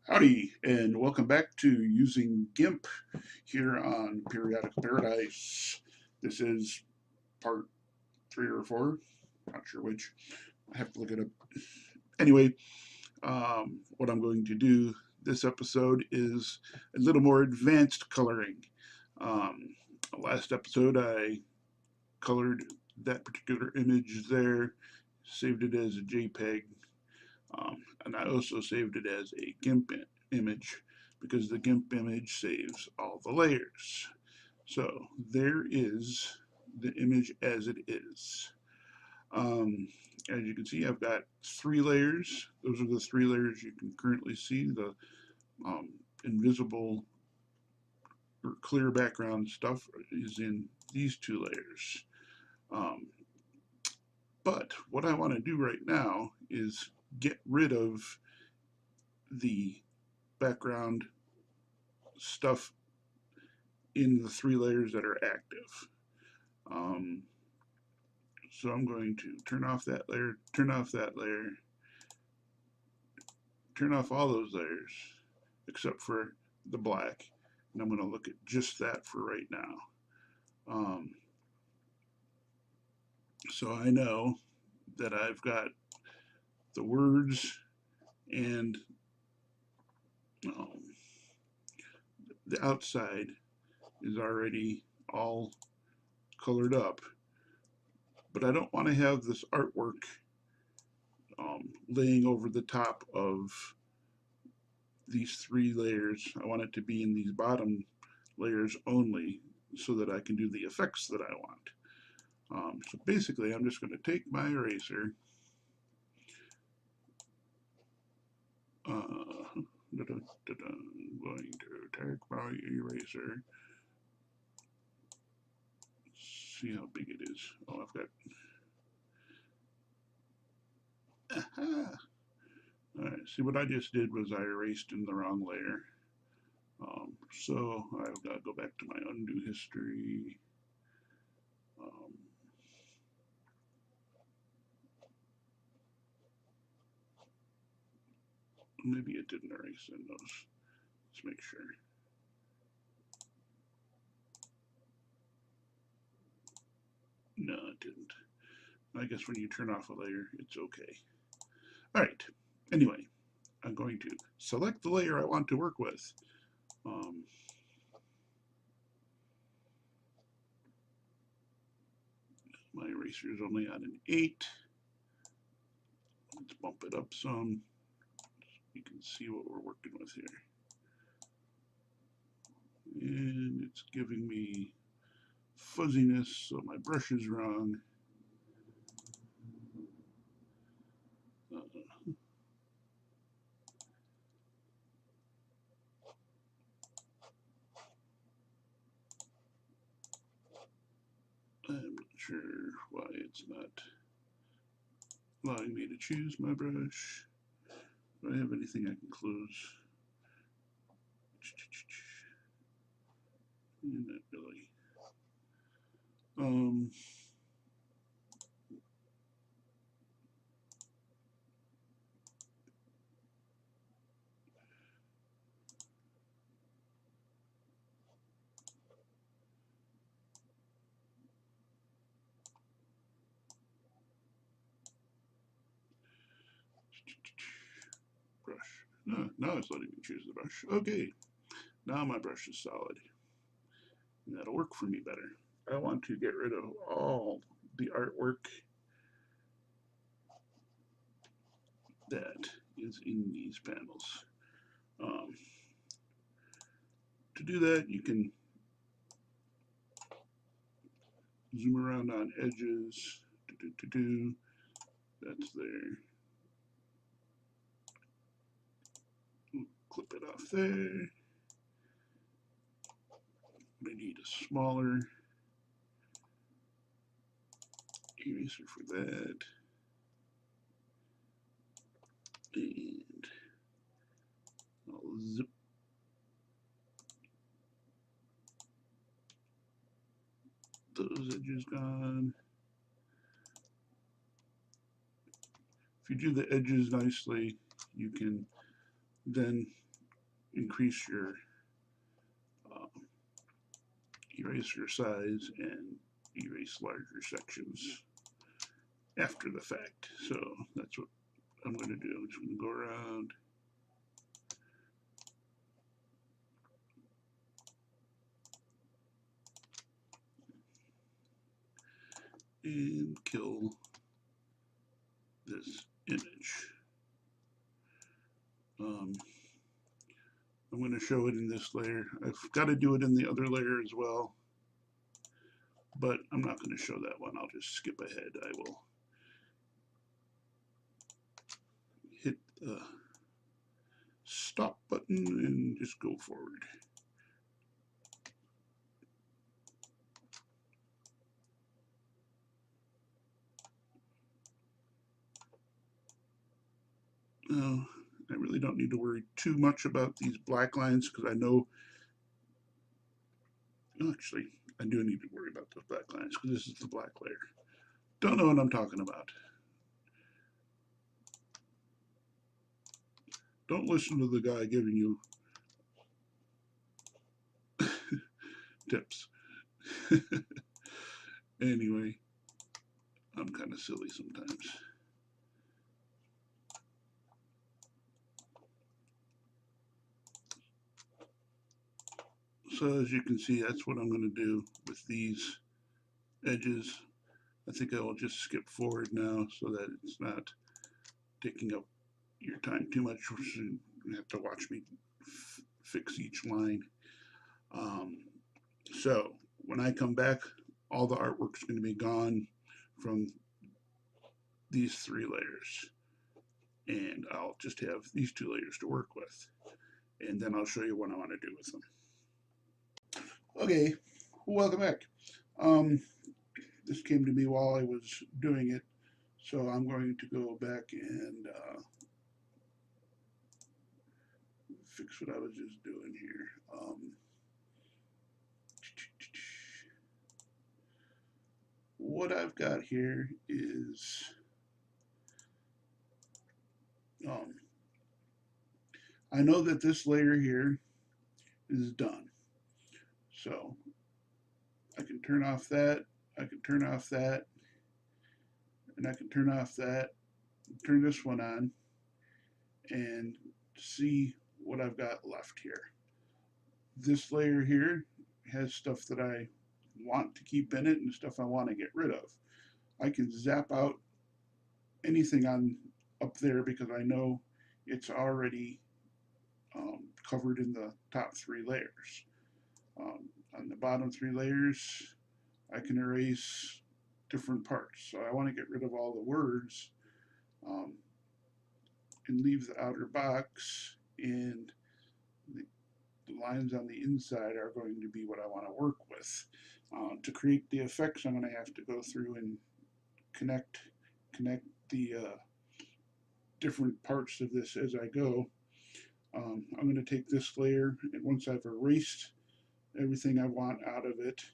Howdy, and welcome back to using GIMP here on Periodic Paradise. This is part 3 or 4, not sure which. I have to look it up. Anyway, what I'm going to do this episode is a little more advanced coloring. Um, Last episode, I colored that particular image there, saved it as a JPEG, and I also saved it as a GIMP image because the GIMP image saves all the layers. So there is the image as it is. Um, as you can see, I've got 3 layers. Those are the 3 layers you can currently see. The um, invisible or clear background stuff is in these 2 layers. Um, but what I want to do right now is get rid of the background stuff in the 3 layers that are active. Um, so I'm going to turn off that layer, turn off that layer, turn off all those layers except for the black. And I'm going to look at just that for right now. Um, so I know that I've got the words and um, the outside is already all colored up, but I don't want to have this artwork laying over the top of these 3 layers. I want it to be in these bottom layers only so that I can do the effects that I want. So basically, I'm just going to take my eraser, I'm going to take my eraser, see how big it is. Oh, I've got, aha! All right, see what I just did was I erased in the wrong layer. So I've got to go back to my undo history. Um, Maybe it didn't erase in those. Let's make sure. No, it didn't. I guess when you turn off a layer, it's okay. All right. Anyway, I'm going to select the layer I want to work with. Um, my eraser is only on an 8. Let's bump it up some. You can see what we're working with here. And it's giving me fuzziness, so my brush is wrong. I'm not sure why it's not allowing me to choose my brush. Do I have anything I can close? Not really. Um, brush. No, now it's letting me choose the brush. Okay, now my brush is solid. And that'll work for me better. I want to get rid of all the artwork that is in these panels. Um, to do that, you can zoom around on edges. That's there. Clip it off there. I need a smaller eraser for that. And I'll zip those edges gone. If you do the edges nicely, you can then increase your eraser size and erase larger sections after the fact. So that's what I'm going to do. I'm just going to go around and kill this image. I'm going to show it in this layer. I've got to do it in the other layer as well, but I'm not going to show that one. I'll just skip ahead. I will hit the stop button and just go forward. Now, I really don't need to worry too much about these black lines because I know, actually, I do need to worry about those black lines because this is the black layer. Don't know what I'm talking about. Don't listen to the guy giving you tips. Anyway, I'm kind of silly sometimes. So as you can see, that's what I'm going to do with these edges. I think I will just skip forward now so that it's not taking up your time too much. You have to watch me fix each line. So when I come back, all the artwork's going to be gone from these 3 layers. And I'll just have these 2 layers to work with. And then I'll show you what I want to do with them. Okay, welcome back. This came to me while I was doing it, so I'm going to go back and fix what I was just doing here. What I've got here is I know that this layer here is done. So I can turn off that, I can turn off that, and I can turn off that, turn this one on, and see what I've got left here. This layer here has stuff that I want to keep in it and stuff I want to get rid of. I can zap out anything on up there because I know it's already covered in the top 3 layers. On the bottom 3 layers, I can erase different parts. So I want to get rid of all the words and leave the outer box, and the lines on the inside are going to be what I want to work with. To create the effects, I'm going to have to go through and connect the different parts of this as I go. I'm going to take this layer, and once I've erased everything I want out of it,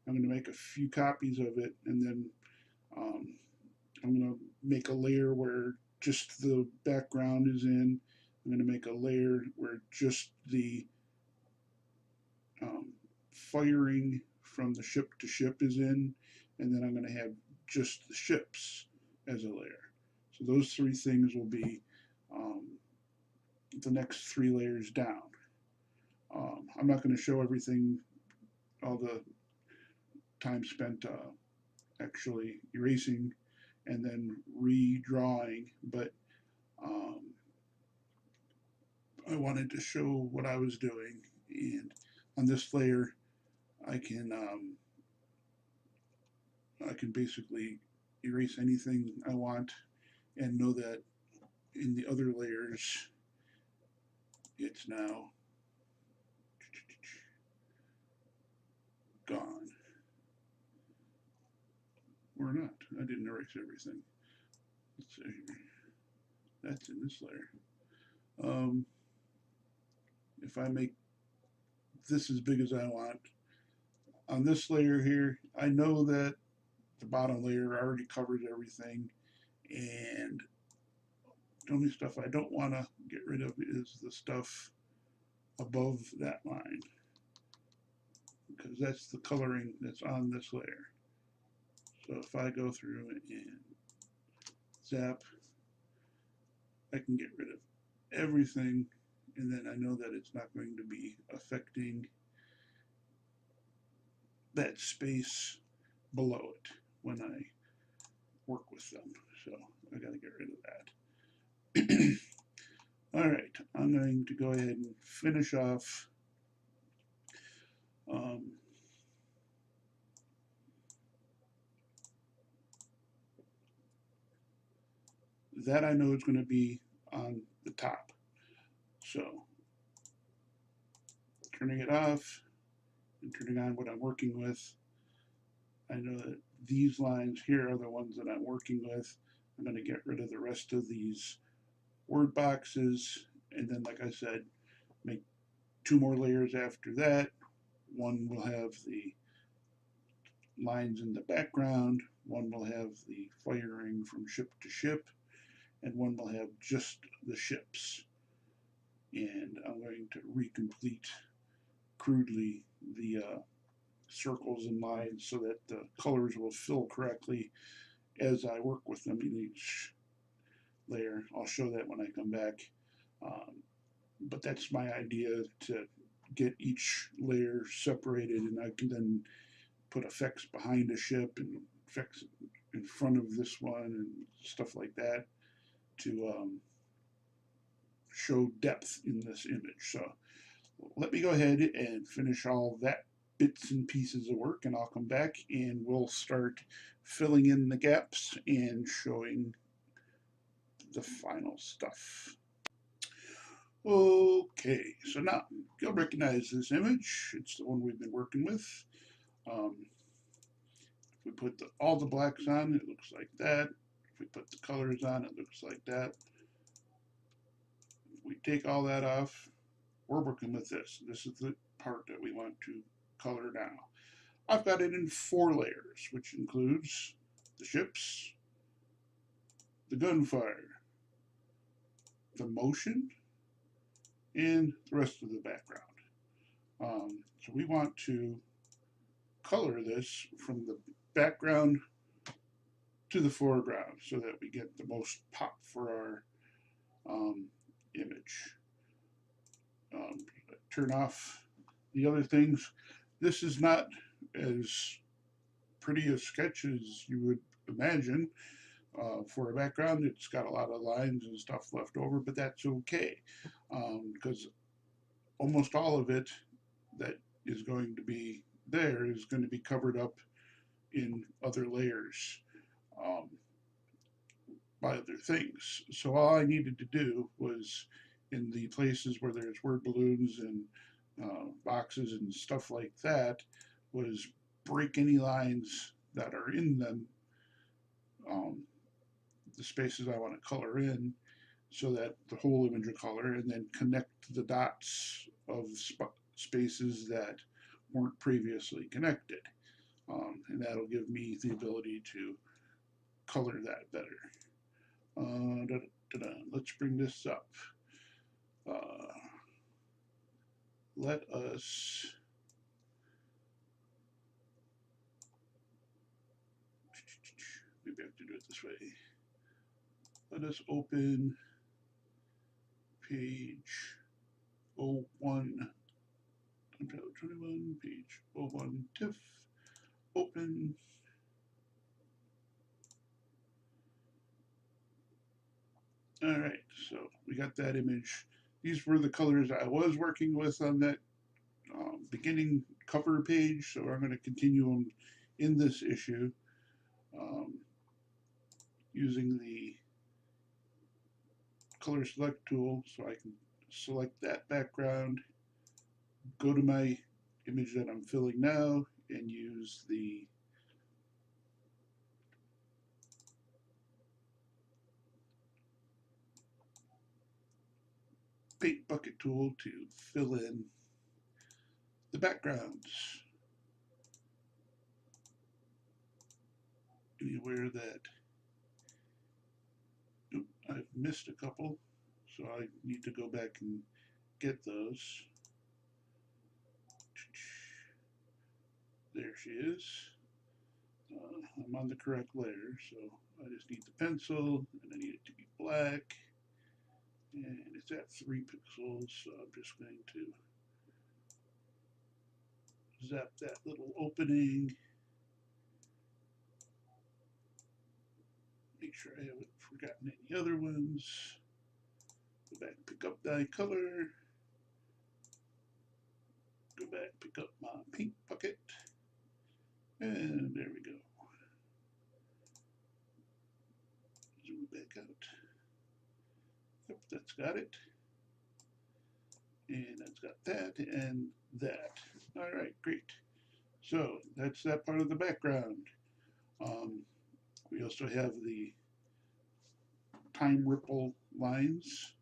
I'm going to make a few copies of it, and then I'm going to make a layer where just the background is in. I'm going to make a layer where just the firing from the ship to ship is in, and then I'm going to have just the ships as a layer. So those 3 things will be the next 3 layers down. I'm not going to show everything, all the time spent actually erasing and then redrawing, but I wanted to show what I was doing. And on this layer, I can basically erase anything I want and know that in the other layers it's now gone. Or not. I didn't erase everything. Let's see here. That's in this layer. If I make this as big as I want, on this layer here, I know that the bottom layer already covers everything, and the only stuff I don't want to get rid of is the stuff above that line, because that's the coloring that's on this layer. So if I go through and zap, I can get rid of everything, and then I know that it's not going to be affecting that space below it when I work with them. So I got to get rid of that. All right, I'm going to go ahead and finish off that. I know it's going to be on the top. So turning it off and turning on what I'm working with, I know that these lines here are the ones that I'm working with. I'm going to get rid of the rest of these word boxes, and then, like I said, make 2 more layers after that. One will have the lines in the background, one will have the firing from ship to ship, and one will have just the ships. And I'm going to recomplete crudely the circles and lines so that the colors will fill correctly as I work with them in each layer. I'll show that when I come back. But that's my idea, to get each layer separated, and I can then put effects behind a ship and effects in front of this one and stuff like that to show depth in this image. So let me go ahead and finish all that bits and pieces of work, and I'll come back and we'll start filling in the gaps and showing the final stuff. Okay, so now you'll recognize this image. It's the one we've been working with. If we put all the blacks on, it looks like that. If we put the colors on, it looks like that. If we take all that off, we're working with this. This is the part that we want to color now. I've got it in 4 layers, which includes the ships, the gunfire, the motion, and the rest of the background. So we want to color this from the background to the foreground so that we get the most pop for our image. Turn off the other things. This is not as pretty a sketch as you would imagine. For a background, it's got a lot of lines and stuff left over, but that's okay, because almost all of it that is going to be there is going to be covered up in other layers by other things. So all I needed to do was, in the places where there's word balloons and boxes and stuff like that, was break any lines that are in them, the spaces I want to color in, so that the whole image will color, and then connect the dots of spaces that weren't previously connected. And that'll give me the ability to color that better. Let's bring this up. Let us maybe I have to do it this way. Let us open page 01, Untitled 21, page 01, TIFF, open. All right, so we got that image. These were the colors I was working with on that beginning cover page, so I'm going to continue them in this issue using the color select tool, so I can select that background, go to my image that I'm filling now, and use the paint bucket tool to fill in the backgrounds anywhere that I've missed a couple, so I need to go back and get those. There she is. I'm on the correct layer, so I just need the pencil, and I need it to be black. And it's at 3 pixels, so I'm just going to zap that little opening. Make sure I haven't forgotten any other ones. Go back, pick up thy color. Go back, pick up my pink bucket. And there we go. Zoom back out. Yep, that's got it. And that's got that and that. All right, great. So that's that part of the background. We also have the time ripple lines.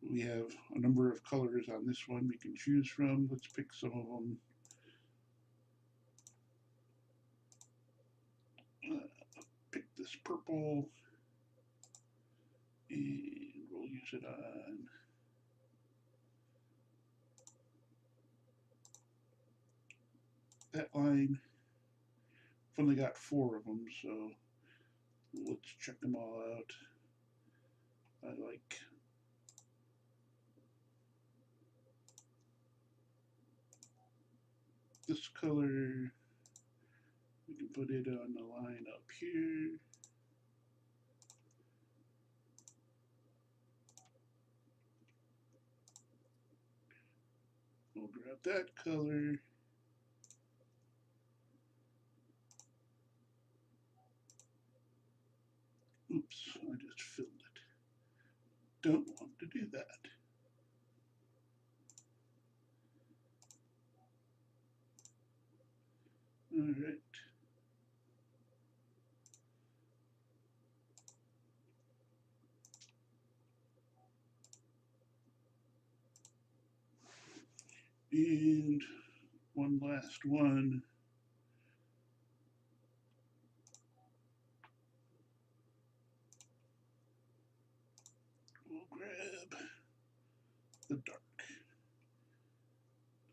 We have a number of colors on this one we can choose from. Let's pick some of them. Pick this purple, and we'll use it on that line. I've only got 4 of them, so let's check them all out. I like this color. We can put it on the line up here. We'll grab that color. Oops, I just filled it. Don't want to do that. All right. And one last one. We'll grab the dark.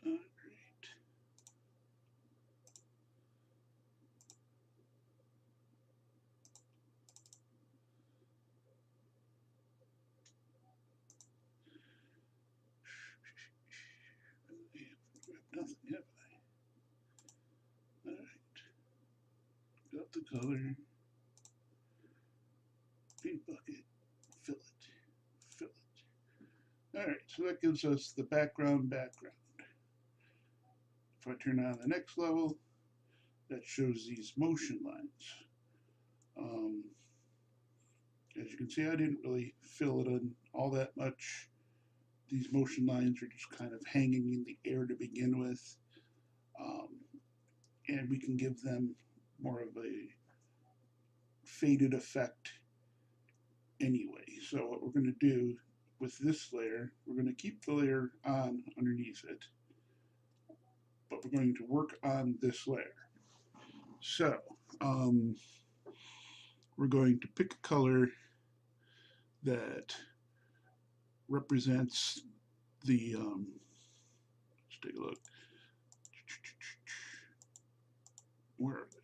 All right. Nothing, have I? All right. Got the color. Paint bucket. Fill it. Fill it. All right. So that gives us the background. If I turn on the next level, that shows these motion lines. As you can see, I didn't really fill it in all that much. These motion lines are just kind of hanging in the air to begin with. And we can give them more of a faded effect anyway. So what we're going to do with this layer, we're going to keep the layer on underneath it, but we're going to work on this layer. So we're going to pick a color that represents the, let's take a look. Where are they?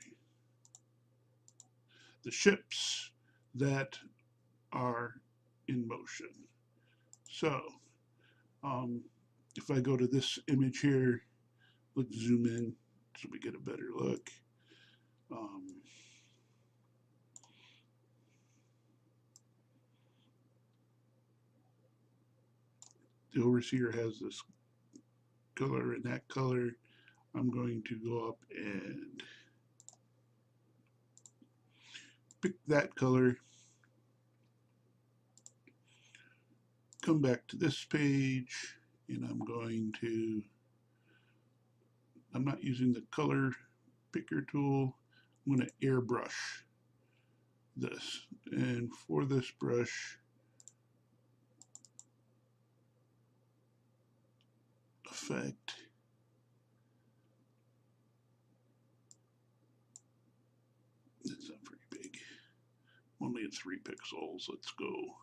The ships that are in motion. So if I go to this image here, let's zoom in so we get a better look. The overseer has this color and that color. I'm going to go up and pick that color, come back to this page, and I'm not using the color picker tool. I'm going to airbrush this, and for this brush effect, it's not very big, only at 3 pixels. Let's go.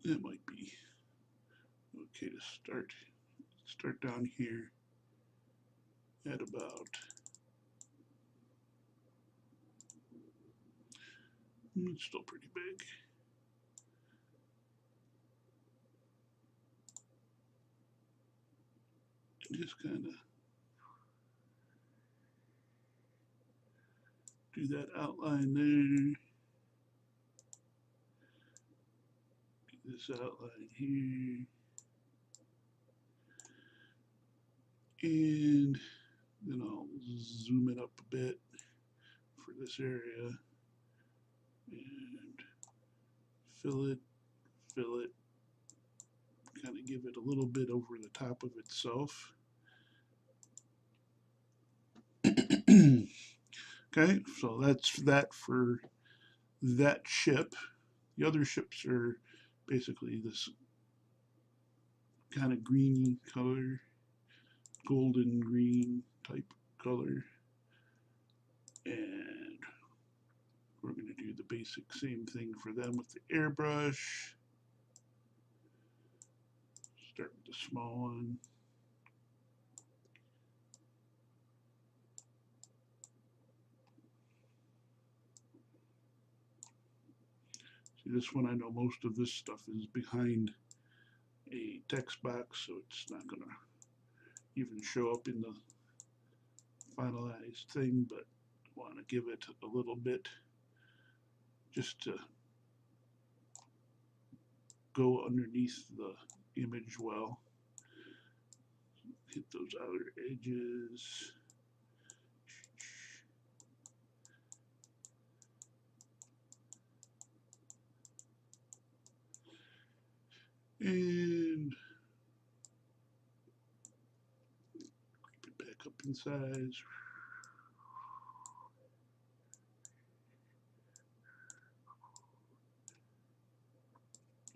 That might be okay to start down here at about, it's still pretty big. And just kind of do that outline there. Do this outline here. And then I'll zoom it up a bit for this area and fill it, kind of give it a little bit over the top of itself. Okay, so that's that for that ship. The other ships are basically this kind of greeny color, golden green type color. And we're going to do the basic same thing for them with the airbrush. Start with the small one. See, this one I know most of this stuff is behind a text box, so it's not going to even show up in the finalized thing, but I want to give it a little bit just to go underneath the image well. Hit those outer edges. And creep it back up in size.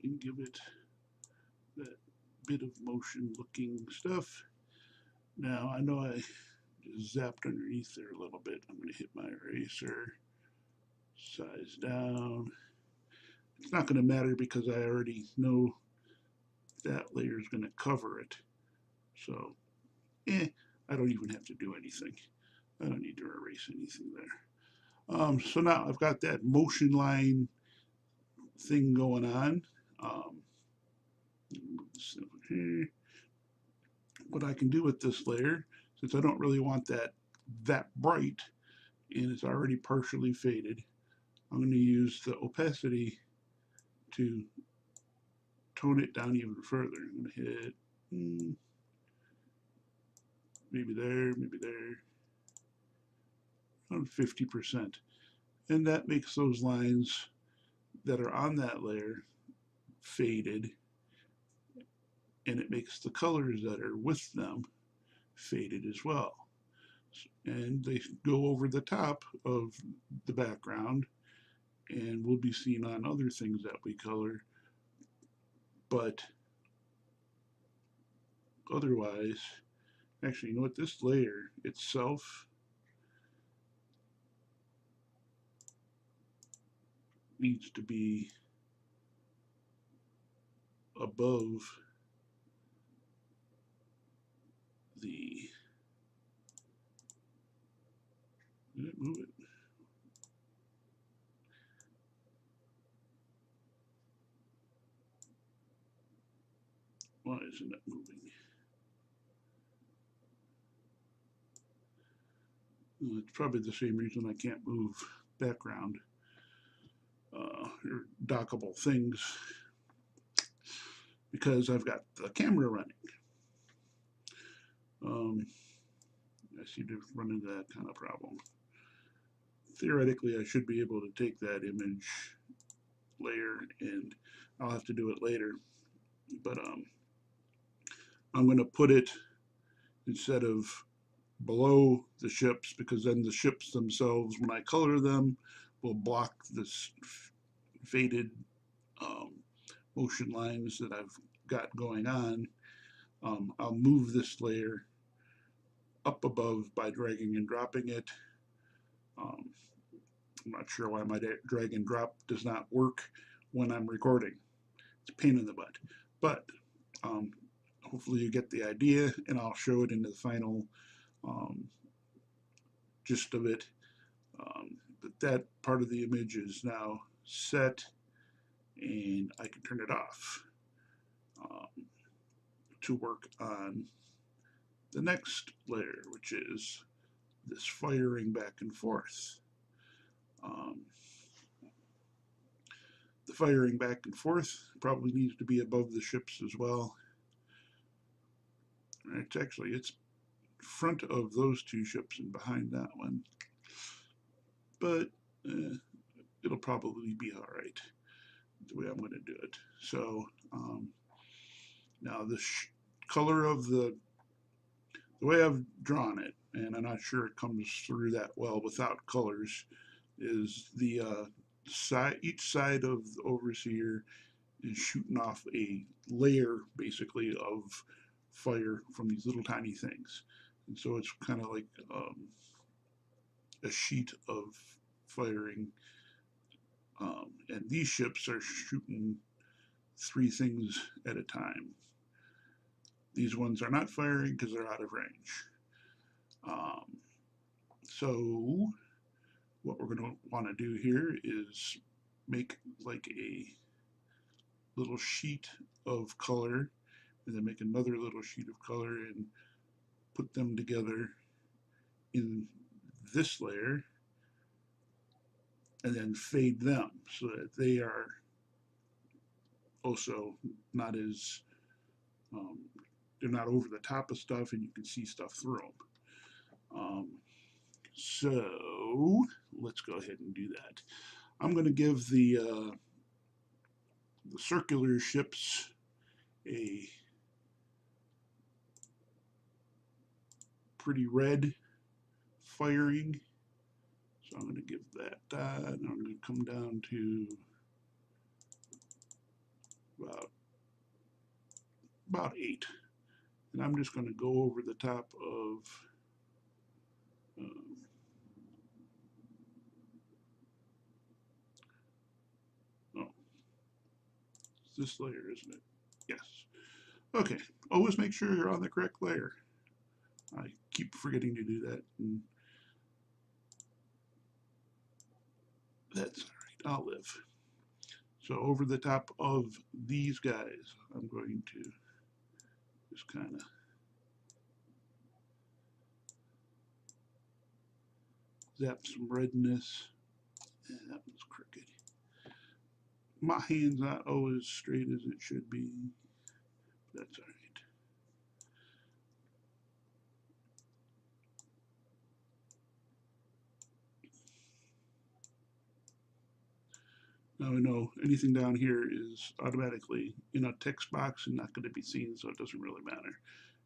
And give it that bit of motion looking stuff. Now I know I just zapped underneath there a little bit. I'm going to hit my eraser, size down. It's not going to matter because I already know that layer is going to cover it. So, I don't even have to do anything. I don't need to erase anything there. So now I've got that motion line thing going on. Move this over here. What I can do with this layer, since I don't really want that bright, and it's already partially faded, I'm going to use the opacity to tone it down even further. I'm going to hit maybe there, around 50%. And that makes those lines that are on that layer faded, and it makes the colors that are with them faded as well. And they go over the top of the background and will be seen on other things that we color, but otherwise, actually, you know what, this layer itself needs to be above the, did it move it? Why isn't it moving? Well, it's probably the same reason I can't move background or dockable things, because I've got the camera running. I seem to run into that kind of problem. Theoretically, I should be able to take that image layer, and I'll have to do it later, but I'm going to put it instead of below the ships, because then the ships themselves, when I color them, will block this faded motion lines that I've got going on. I'll move this layer up above by dragging and dropping it. I'm not sure why my drag and drop does not work when I'm recording. It's a pain in the butt. But hopefully you get the idea, and I'll show it in the final gist of it. But that part of the image is now set, and I can turn it off to work on the next layer, which is this firing back and forth. The firing back and forth probably needs to be above the ships as well. It's front of those two ships and behind that one, but it'll probably be all right the way I'm going to do it. So now the color of the way I've drawn it, and I'm not sure it comes through that well without colors, is the each side of the overseer is shooting off a layer basically of fire from these little tiny things, and so it's kind of like a sheet of firing, and these ships are shooting 3 things at a time. These ones are not firing because they're out of range. So what we're going to want to do here is make like a little sheet of color, and then make another little sheet of color and put them together in this layer, and then fade them so that they are also not as they're not over the top of stuff, and you can see stuff through them. So let's go ahead and do that. I'm going to give the circular ships a pretty red firing. So I'm going to give that and I'm going to come down to about 8. And I'm just going to go over the top of this layer, isn't it? Yes. Okay. Always make sure you're on the correct layer. I keep forgetting to do that, and that's all right. I'll live. So over the top of these guys, I'm going to just kind of zap some redness. Yeah, that one's crooked. My hand's not always straight as it should be. That's all right. Now I know anything down here is automatically in a text box and not going to be seen, so it doesn't really matter.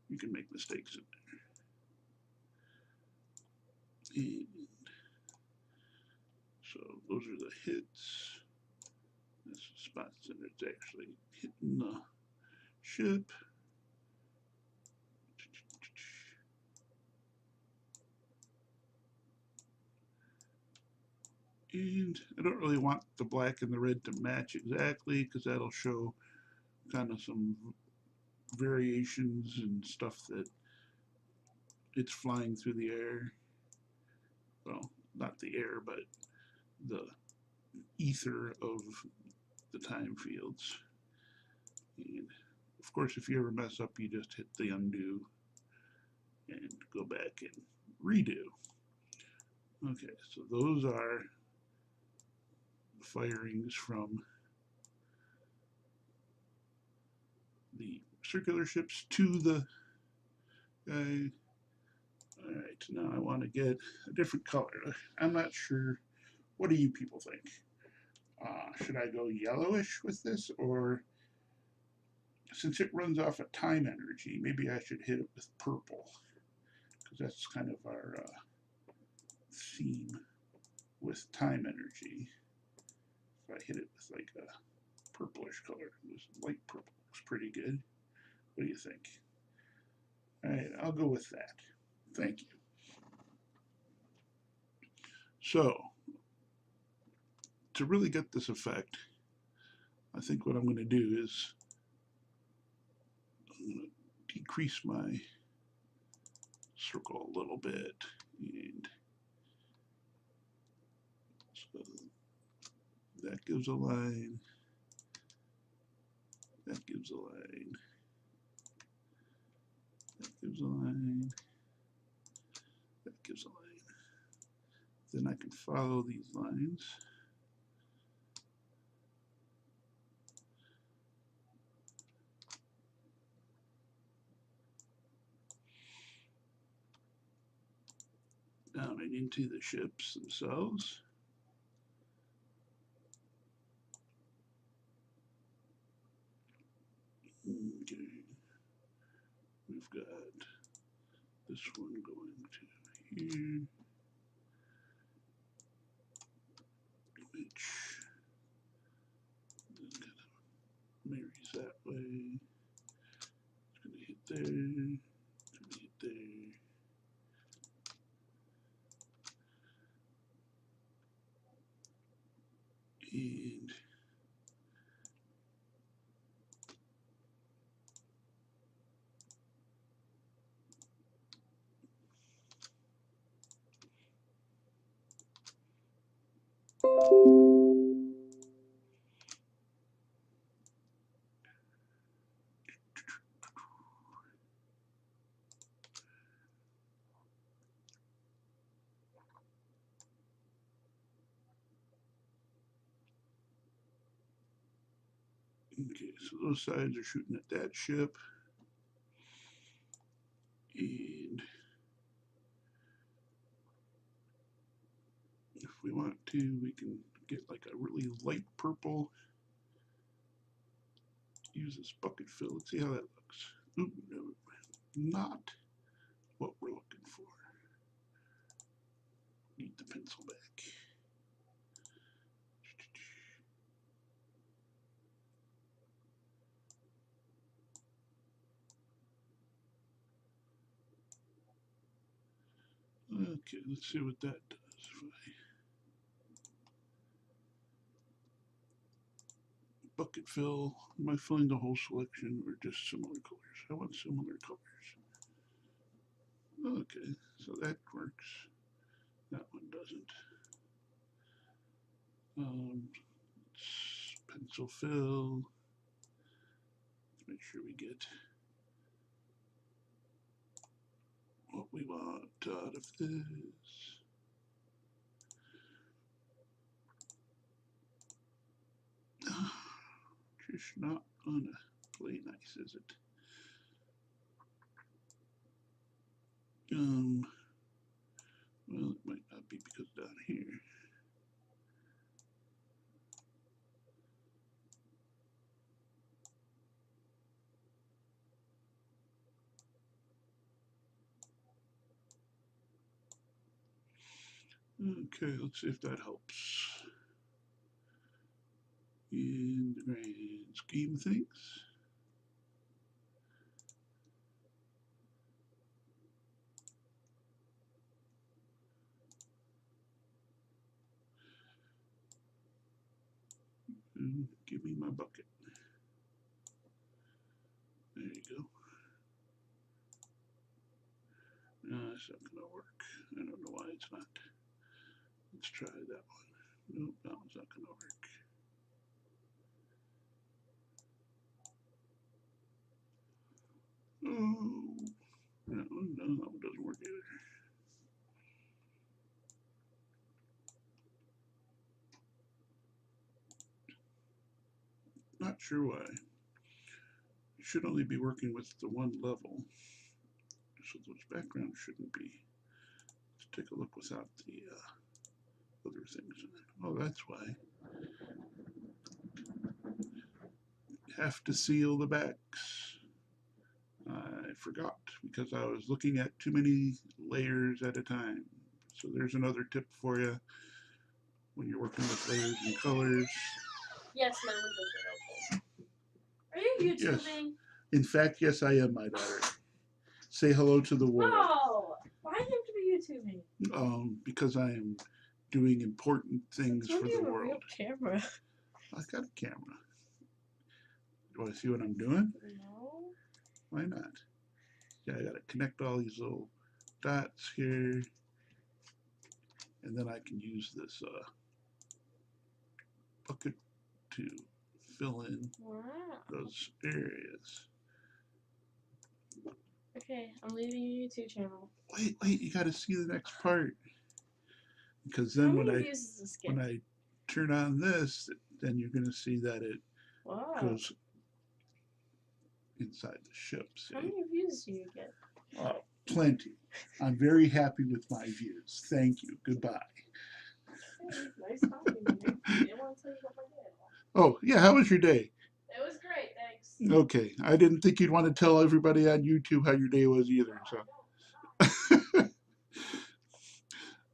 You can make mistakes in there. And so those are the hits. This is spots that it's actually hitting the ship. And I don't really want the black and the red to match exactly, because that'll show kind of some variations and stuff that it's flying through the air. Well, not the air, but the ether of the time fields. And of course, if you ever mess up, you just hit the undo and go back and redo. Okay, so those are firings from the circular ships to the guy. All right, now I want to get a different color. I'm not sure. What do you people think? Should I go yellowish with this, or since it runs off of time energy, maybe I should hit it with purple, because that's kind of our theme with time energy. If I hit it with like a purplish color, this light purple looks pretty good. What do you think? All right, I'll go with that. Thank you. So, to really get this effect, I think what I'm going to do is I'm going to decrease my circle a little bit, and so that gives a line, that gives a line, that gives a line, that gives a line. Then I can follow these lines. Down and into the ships themselves. Okay. We've got this one going to here, which marries that way. It's going to hit there, it's going to hit there. And okay, so those sides are shooting at that ship. And if we want to, we can get like a really light purple. Use this bucket fill. Let's see how that looks. Ooh, no, not what we're looking for. Need the pencil back. Okay, let's see what that does. Bucket fill. Am I filling the whole selection or just similar colors? I want similar colors. Okay, so that works. That one doesn't. Pencil fill. Let's make sure we get what we want out of this. Just not gonna play nice, is it? Well, it might not be because down here. Okay, let's see if that helps. In the grand scheme of things. Give me my bucket. There you go. No, it's not going to work. I don't know why it's not. Let's try that one. Nope, that one's not going to work. Oh, that one, no, that one doesn't work either. Not sure why. You should only be working with the one level, so those backgrounds shouldn't be. Let's take a look without the other things in it. Oh, that's why. Have to seal the backs. I forgot because I was looking at too many layers at a time. So there's another tip for you when you're working with layers and colors. Yes, my windows are open. Are you YouTubing? Yes. In fact, yes, I am, my daughter. Say hello to the world. No! Why do you have to be YouTubing? Because I am doing important things for the world. Real camera. I got a camera. Do I see what I'm doing? No. Why not? Yeah, I gotta connect all these little dots here. And then I can use this bucket to fill in Wow. those areas. Okay, I'm leaving your YouTube channel. Wait, you gotta see the next part. Because How then many views does this get? when I turn on this, then you're gonna see that it Wow. goes inside the ship. See? How many views do you get? Oh, plenty. I'm very happy with my views. Thank you. Goodbye. Hey, nice talking to you. I didn't want to tell you about my day. Oh, yeah, how was your day? It was great, thanks. Okay, I didn't think you'd want to tell everybody on YouTube how your day was either. So,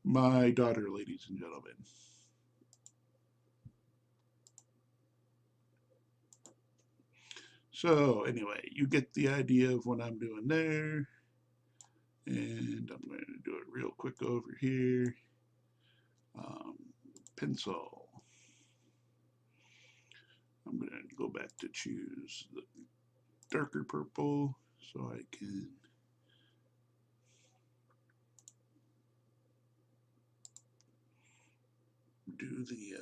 my daughter, ladies and gentlemen. So, anyway, you get the idea of what I'm doing there. And I'm going to do it real quick over here. Pencil. I'm going to go back to choose the darker purple so I can do the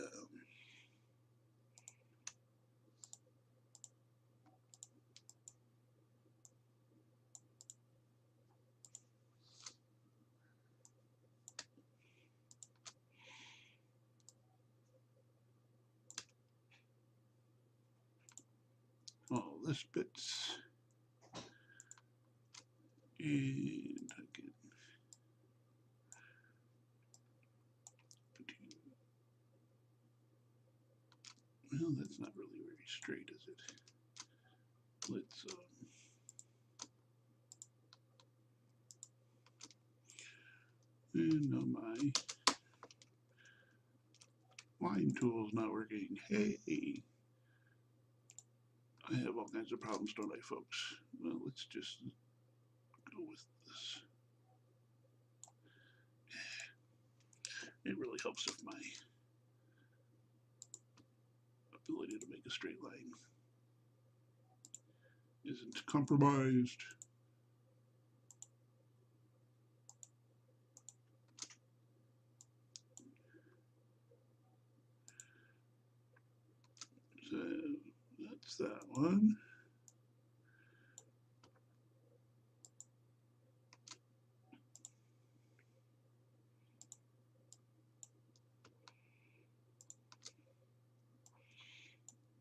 all this bits, and I can well, that's not really very straight, is it? Let's and now my line tool is not working. Hey, I have all kinds of problems, don't I, folks? Well, let's just go with this. It really helps if my ability to make a straight line isn't compromised. So that's that one.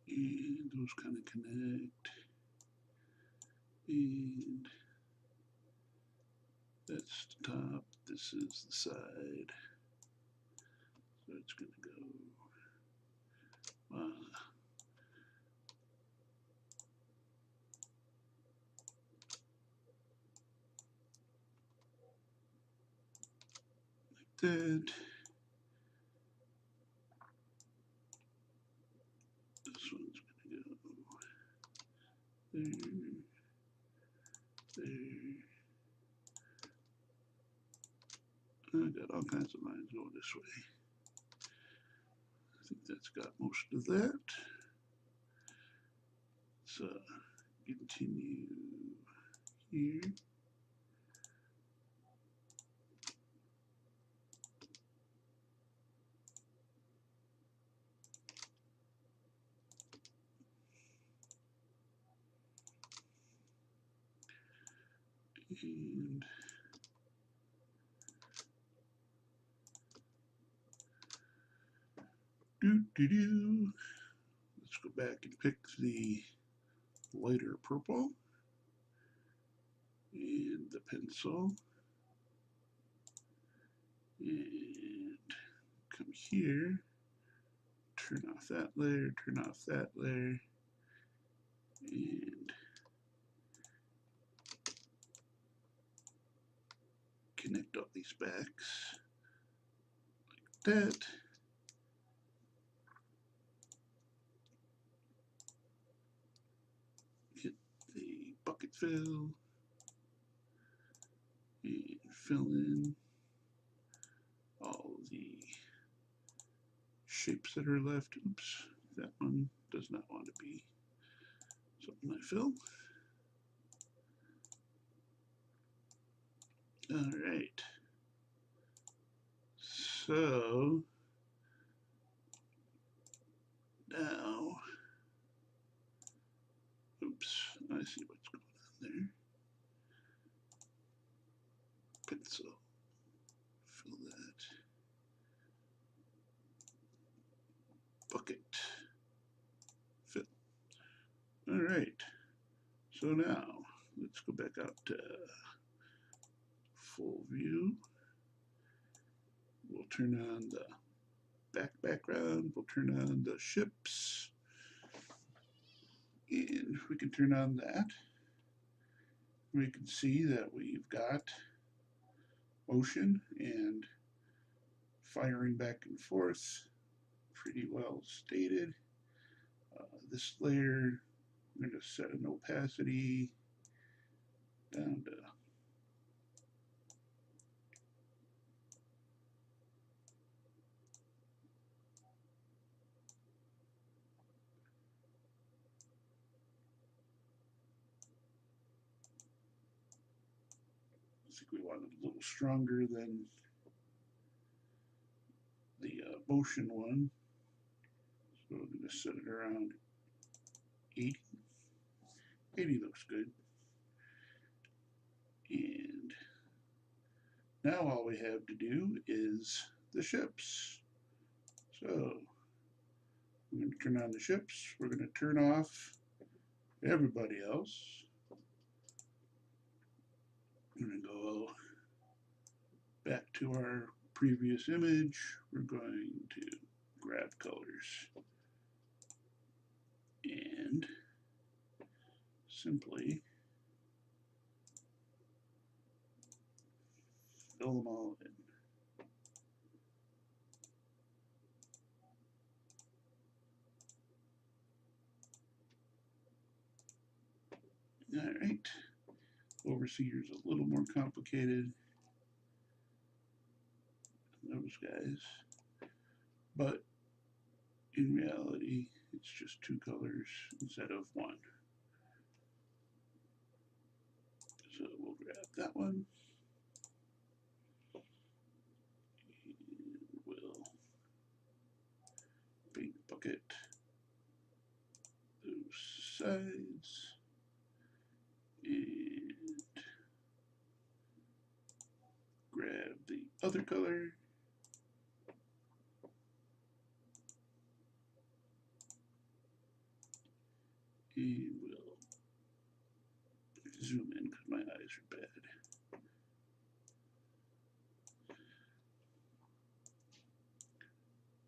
And those kind of connect. And that's the top. This is the side. So it's going to go. Like that. This one's going to go there, there. I got all kinds of lines going this way. I think that's got most of that. So continue here. And let's go back and pick the lighter purple and the pencil and come here, turn off that layer, turn off that layer, and connect all these backs like that. Hit the bucket fill and fill in all the shapes that are left. Oops, that one does not want to be Something I fill. All right. So now, oops, I see what's going on there. Pencil, fill that. Bucket, fill. All right. So now let's go back out to full view. We'll turn on the background. We'll turn on the ships. And we can turn on that. We can see that we've got motion and firing back and forth. Pretty well stated. This layer, I'm going to set an opacity down to 'I think we want it a little stronger than the motion one. So I'm going to set it around 80. 80 looks good. And now all we have to do is the ships. So we're going to turn on the ships. We're going to turn off everybody else. I'm going to go back to our previous image. We're going to grab colors and simply fill them all in. All right. Overseer's a little more complicated than those guys, but in reality, it's just two colors instead of one. So we'll grab that one. And we'll paint bucket those sides. And grab the other color. And we'll zoom in because my eyes are bad.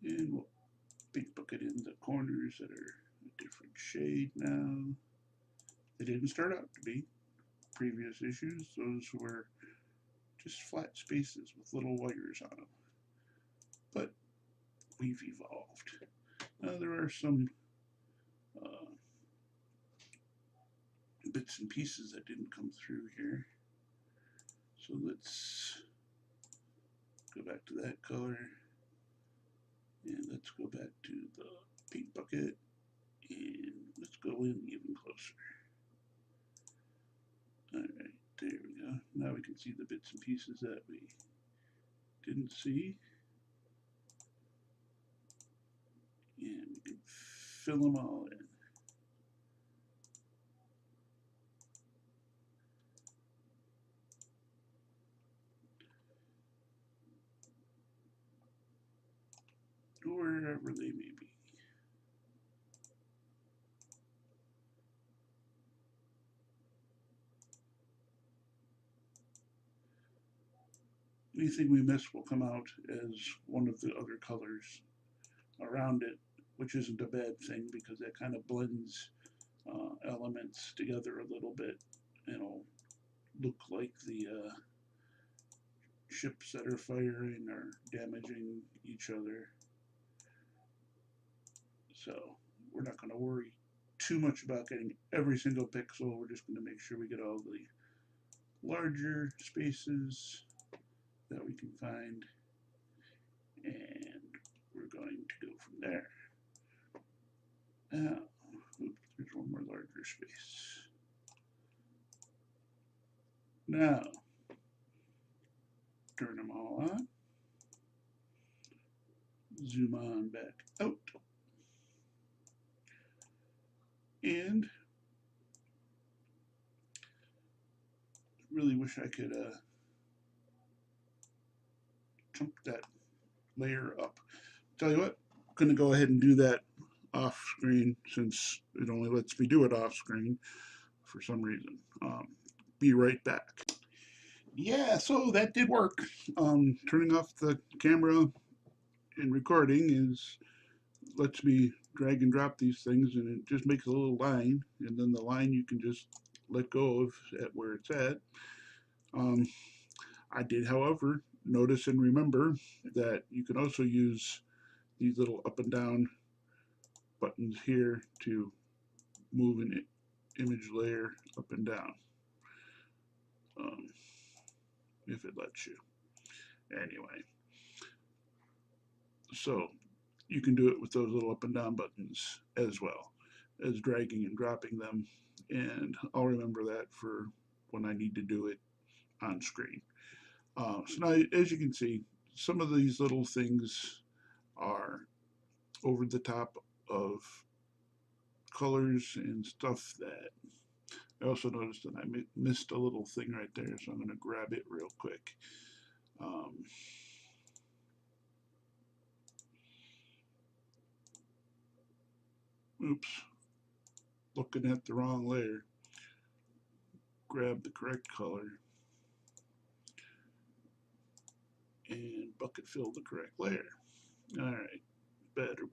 And we'll paint bucket in the corners that are a different shade now. They didn't start out to be. Previous issues, those were just flat spaces with little wires on them. But we've evolved. Now there are some bits and pieces that didn't come through here. So let's go back to that color. And let's go back to the paint bucket. And let's go in even closer. Alright, there we go. Now we can see the bits and pieces that we didn't see. And we can fill them all in. Wherever they may be. Anything we miss will come out as one of the other colors around it, which isn't a bad thing because that kind of blends elements together a little bit. It'll look like the ships that are firing are damaging each other. So we're not going to worry too much about getting every single pixel. We're just going to make sure we get all the larger spaces that we can find, and we're going to go from there. Now, oops, there's one more larger space. Now, turn them all on. Zoom on back out. And really wish I could jump that layer up. Tell you what, I'm going to go ahead and do that off screen since it only lets me do it off screen for some reason. Be right back. Yeah, so that did work. Turning off the camera and recording lets me drag and drop these things, and it just makes a little line, and then the line you can just let go of at where it's at. I did, however, notice and remember that you can also use these little up and down buttons here to move an image layer up and down, if it lets you. Anyway, so you can do it with those little up and down buttons as well as dragging and dropping them, and I'll remember that for when I need to do it on screen. So now, as you can see, some of these little things are over the top of colors and stuff that I also noticed that I missed a little thing right there, so I'm going to grab it real quick. Oops, looking at the wrong layer. Grab the correct color and bucket fill the correct layer. Alright, better.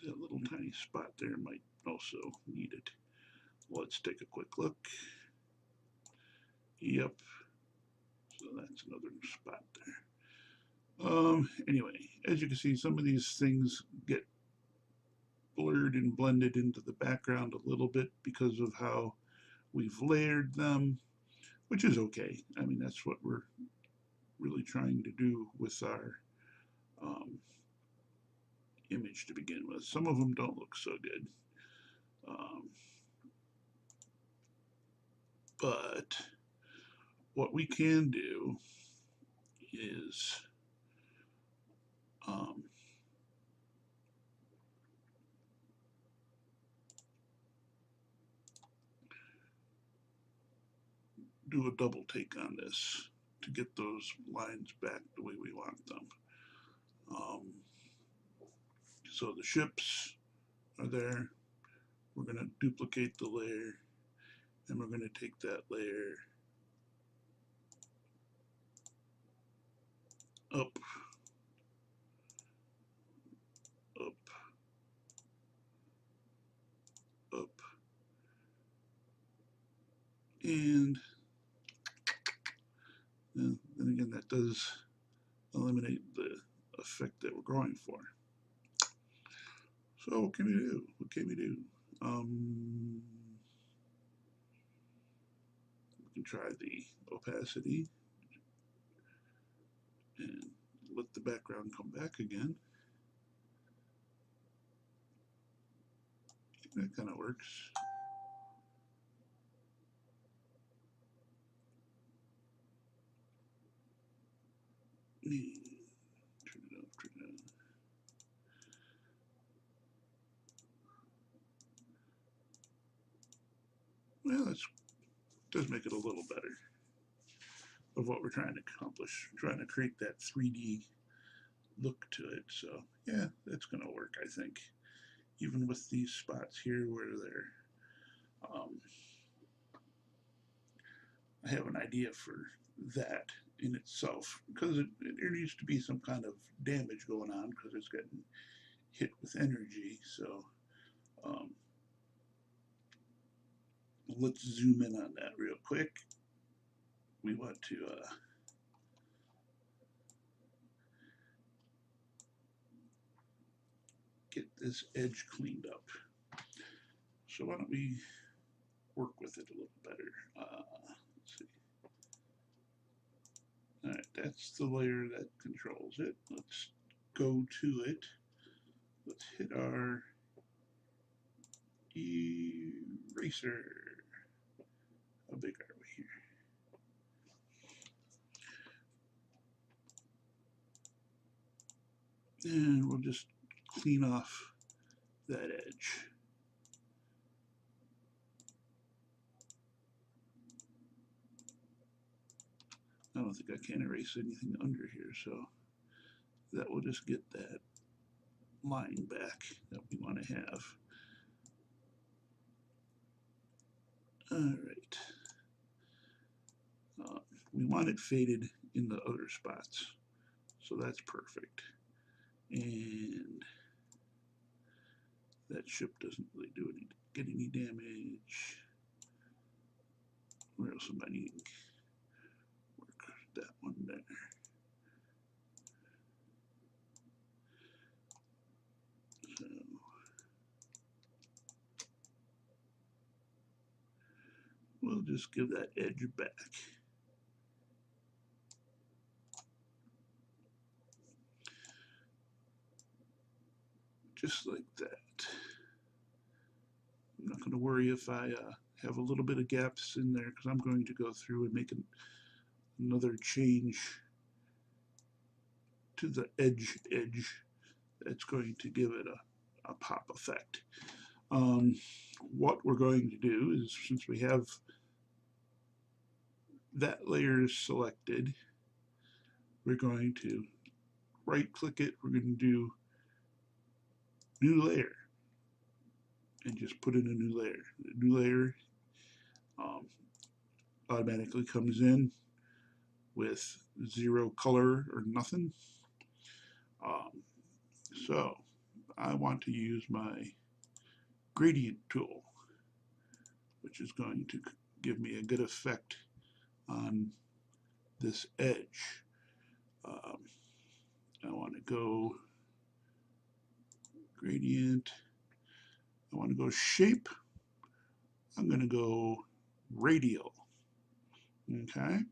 That little tiny spot there might also need it. Let's take a quick look. Yep, so that's another spot there. Anyway, as you can see, some of these things get blurred and blended into the background a little bit because of how we've layered them, which is okay. I mean, that's what we're really trying to do with our image to begin with. Some of them don't look so good. But what we can do is do a double take on this to get those lines back the way we want them. So the ships are there. We're going to duplicate the layer, and we're going to take that layer up, and then again, that does eliminate the effect that we're going for. So what can we do? We can try the opacity and let the background come back again. That kind of works. Turn it up. Well, that does make it a little better of what we're trying to accomplish. Trying to create that 3D look to it. So yeah, that's going to work, I think. Even with these spots here where they're, I have an idea for that in itself, because there needs to be some kind of damage going on because it's getting hit with energy. So let's zoom in on that real quick. We want to get this edge cleaned up. So why don't we work with it a little better. Let's see. All right, that's the layer that controls it. Let's go to it. Let's hit our eraser. How big are we here? And we'll just clean off that edge. I don't think I can erase anything under here, so that will just get that line back that we want to have. All right. We want it faded in the outer spots, so that's perfect. And that ship doesn't really get any damage. Where else am I needing? Work that one there. So we'll just give that edge back. Just like that. I'm not going to worry if I have a little bit of gaps in there because I'm going to go through and make another change to the edge that's going to give it a pop effect. What we're going to do is, since we have that layer selected, we're going to right click it, we're going to do new layer and just put in a new layer. The new layer automatically comes in with 0 color or nothing. So I want to use my gradient tool, which is going to give me a good effect on this edge. I want to go gradient. I want to go shape. I'm going to go radial. Okay.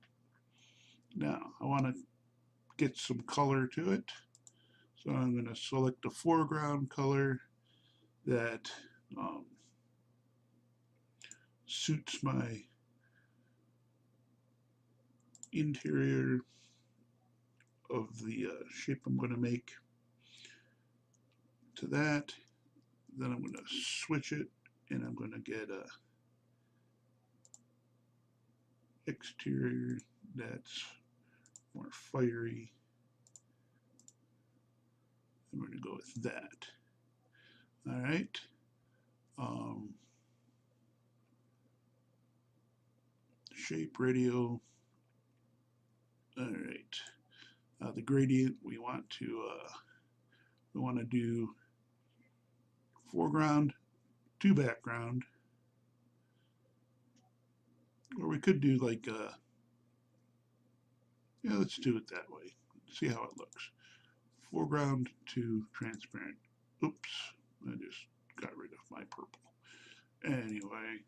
Now I want to get some color to it. So I'm going to select a foreground color that suits my interior of the shape I'm going to make to that. Then I'm going to switch it and I'm going to get a exterior that's more fiery. I'm going to go with that. All right. Shape radial. All right. The gradient we want to do foreground to background, or we could do like yeah, let's do it that way. See how it looks. Foreground to transparent. Oops, I just got rid of my purple. Anyway,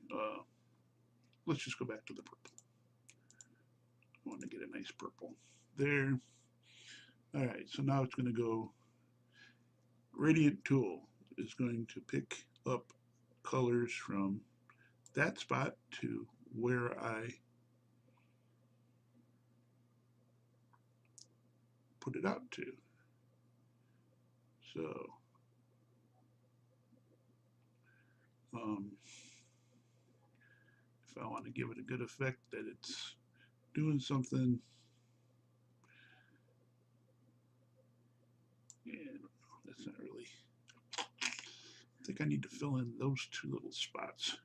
let's just go back to the purple. I want to get a nice purple there. All right, so now it's going to go. Gradient tool is going to pick up colors from that spot to where I put it out to. So if I want to give it a good effect that it's doing something, and that's not really, I think I need to fill in those 2 little spots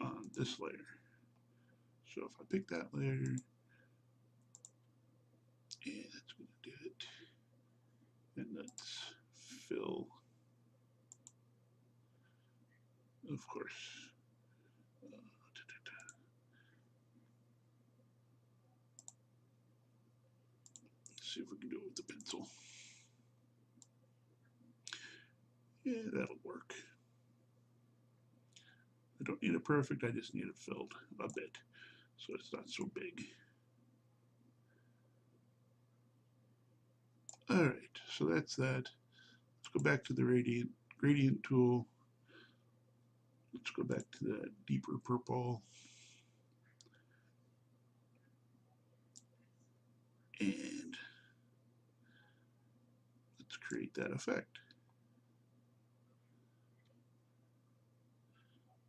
on this layer. So if I pick that layer, yeah, that's going to do it. And let's fill, of course. Let's see if we can do it with the pencil. Yeah, that'll work. I don't need it perfect, I just need it filled a bit so it's not so big. Alright, so that's that. Let's go back to the gradient gradient tool. Let's go back to that deeper purple. And let's create that effect.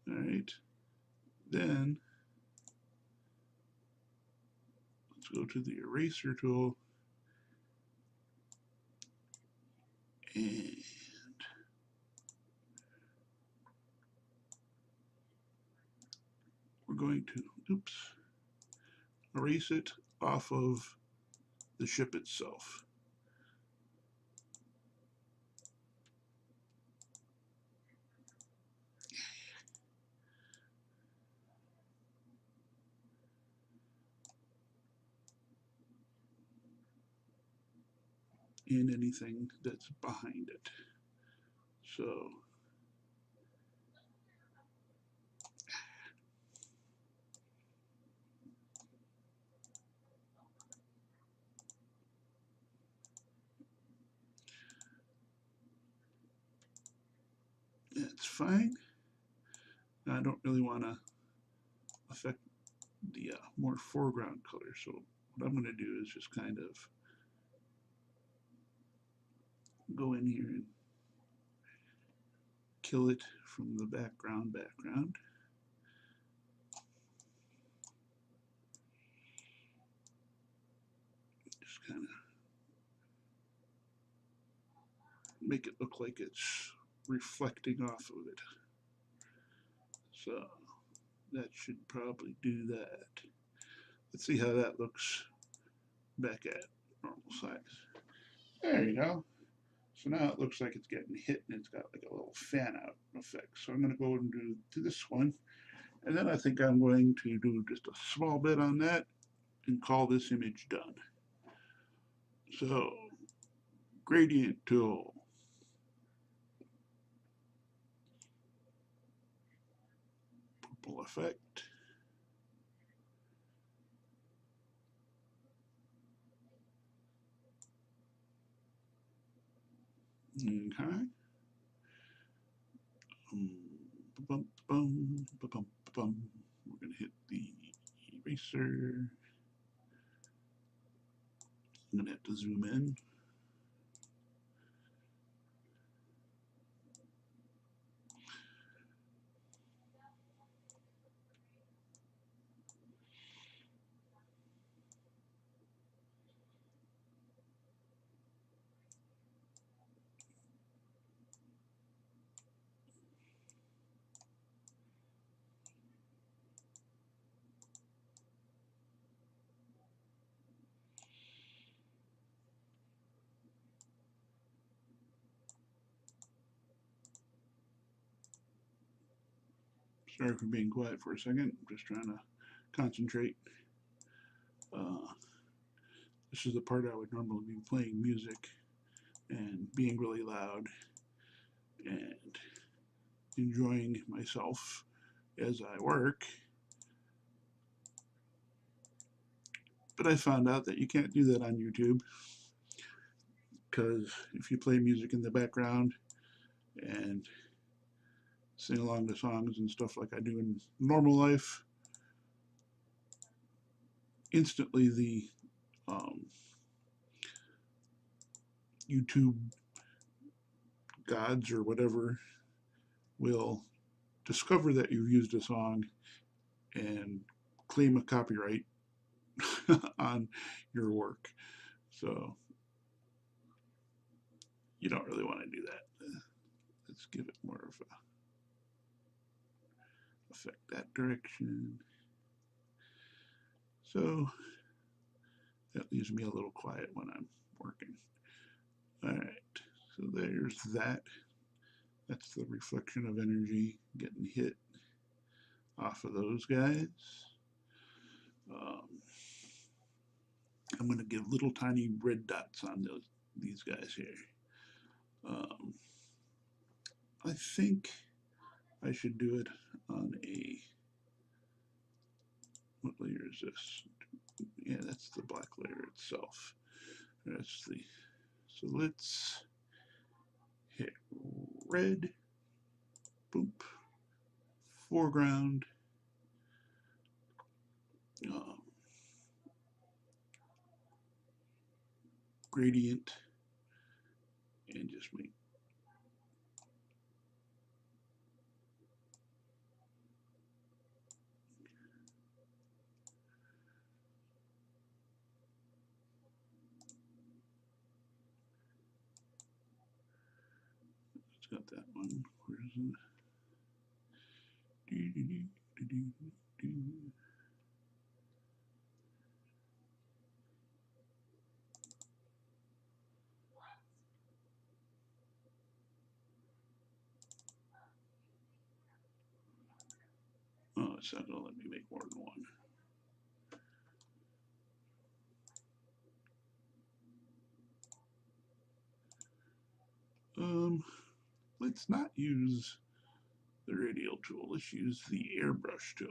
All right. Then let's go to the eraser tool and we're going to, erase it off of the ship itself. And anything that's behind it. So that's fine. I don't really want to affect the more foreground color. So what I'm going to do is just kind of go in here and kill it from the background. Just kind of make it look like it's reflecting off of it. So that should probably do that. Let's see how that looks back at normal size. There you go. So now it looks like it's getting hit and it's got like a little fan out effect. So I'm going to go and do this one. And then I think I'm going to do just a small bit on that and call this image done. So gradient tool. Purple effect. Okay. We're going to hit the eraser. I'm going to have to zoom in. Sorry for being quiet for a second. I'm just trying to concentrate. This is the part I would normally be playing music and being really loud and enjoying myself as I work. But I found out that you can't do that on YouTube, because if you play music in the background and sing along to songs and stuff like I do in normal life, instantly the YouTube gods or whatever will discover that you've used a song and claim a copyright on your work. So you don't really want to do that. Let's give it more of a affect that direction. So that leaves me a little quiet when I'm working. All right, so there's that. That's the reflection of energy getting hit off of those guys. I'm going to give little tiny red dots on these guys here. I think I should do it on a, what layer is this? Yeah, that's the black layer itself. That's the, so let's hit red, boop, foreground, um, gradient, and just make it's got that one. Where is it? Do, do, do, do, do, do. Oh, it's not gonna let me make more than one. Let's not use the radial tool. Let's use the airbrush tool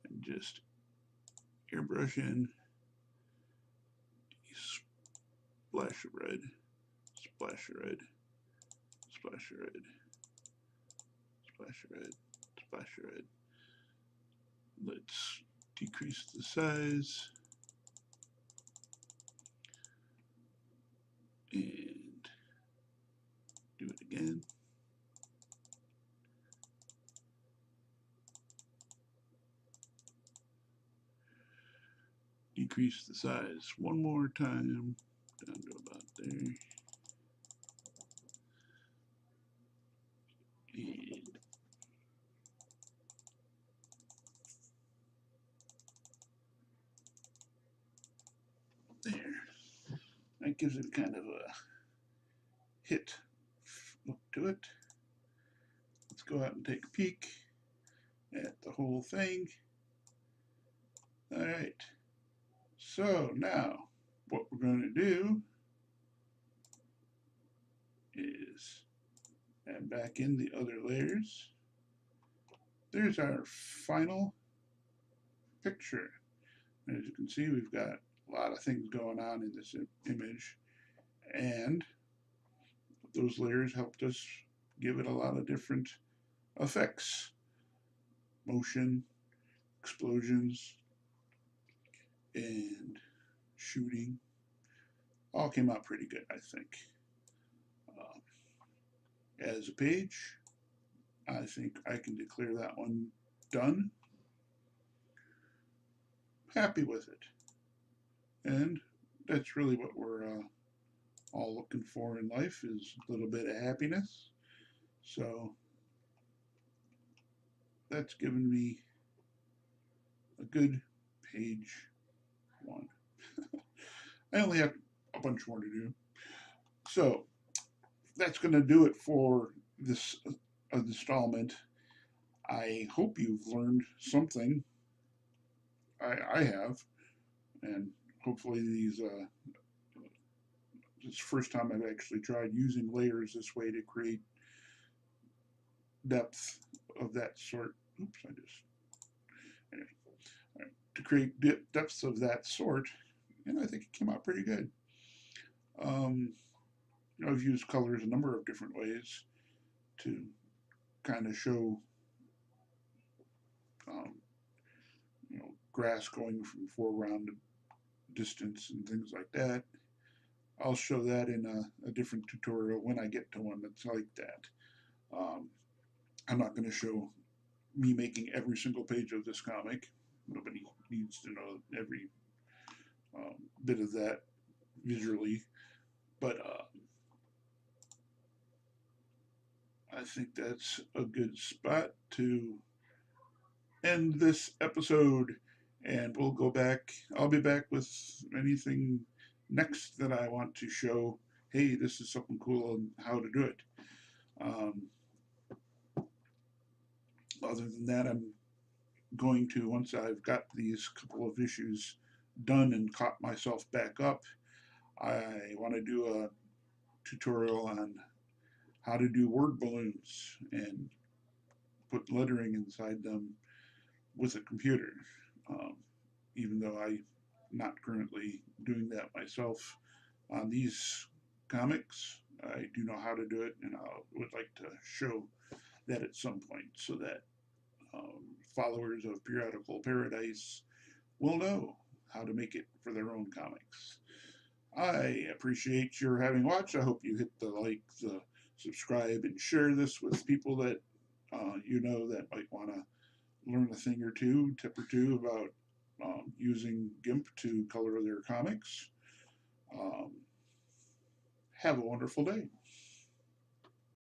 and just airbrush in a splash of red, splash of red, splash of red, splash of red, splash of red. Let's decrease the size and do it again. Decrease the size one more time, down to about there. And there. That gives it kind of a hit look to it. Let's go out and take a peek at the whole thing. All right. So now what we're going to do is add back in the other layers. There's our final picture. As you can see, we've got a lot of things going on in this image, and those layers helped us give it a lot of different effects. Motion, explosions, and shooting. All came out pretty good, I think. As a page, I think I can declare that one done. Happy with it. And that's really what we're all looking for in life, is a little bit of happiness. So that's given me a good page one. I only have a bunch more to do. So that's going to do it for this installment. I hope you've learned something. I have, and hopefully these it's the first time I've actually tried using layers this way to create depth of that sort. Oops, I just anyway, right, to create depths of that sort, and I think it came out pretty good. I've used colors a number of different ways to kind of show, um, grass going from foreground to distance and things like that. I'll show that in a different tutorial when I get to one that's like that. I'm not going to show me making every single page of this comic. Nobody needs to know every bit of that visually, but I think that's a good spot to end this episode, and we'll go back. I'll be back with anything next that I want to show. Hey, this is something cool and how to do it. Other than that, I'm going to, once I've got these couple of issues done and caught myself back up, I want to do a tutorial on how to do word balloons and put lettering inside them with a computer. Even though I'm not currently doing that myself on these comics, I do know how to do it, and I would like to show that at some point so that followers of Periodical Paradise will know how to make it for their own comics. I appreciate your having watched. I hope you hit the like, the subscribe, and share this with people that you know that might want to learn a thing or two, tip or two about using GIMP to color their comics. Um, have a wonderful day.